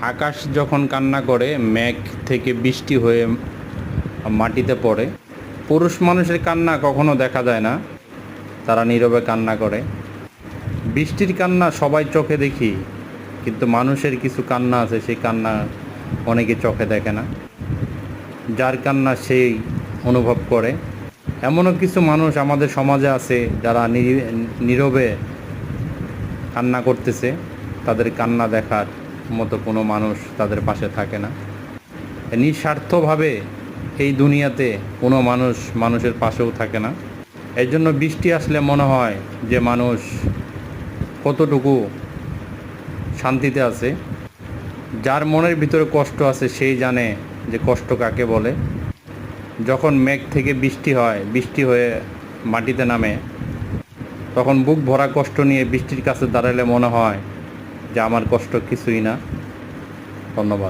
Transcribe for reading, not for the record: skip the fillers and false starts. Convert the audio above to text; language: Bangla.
আকাশ যখন কান্না করে, মেঘ থেকে বৃষ্টি হয়ে মাটিতে পড়ে, পুরুষ মানুষের কান্না কখনো দেখা যায় না, তারা নীরবে কান্না করে। বৃষ্টির কান্না সবাই চোখে দেখি, কিন্তু মানুষের কিছু কান্না আছে, সেই কান্না অনেকে চোখে দেখে না। যার কান্না সেই অনুভব করে। এমনও কিছু মানুষ আমাদের সমাজে আছে যারা নীরবে কান্না করতেছে, তাদের কান্না দেখার মতো কোনো মানুষ তাদের পাশে থাকে না। নিঃস্বার্থভাবে এই দুনিয়াতে কোনো মানুষ মানুষের পাশেও থাকে না। এই জন্য বৃষ্টি আসলে মনে হয় যে মানুষ কতটুকু শান্তিতে আছে। যার মনের ভিতরে কষ্ট আছে সেই জানে যে কষ্ট কাকে বলে। যখন মেঘ থেকে বৃষ্টি হয়, বৃষ্টি হয়ে মাটিতে নামে, তখন বুক ভরা কষ্ট নিয়ে বৃষ্টির কাছে দাঁড়ালে মনে হয় যে আমার কষ্ট কিছুই না। ধন্যবাদ।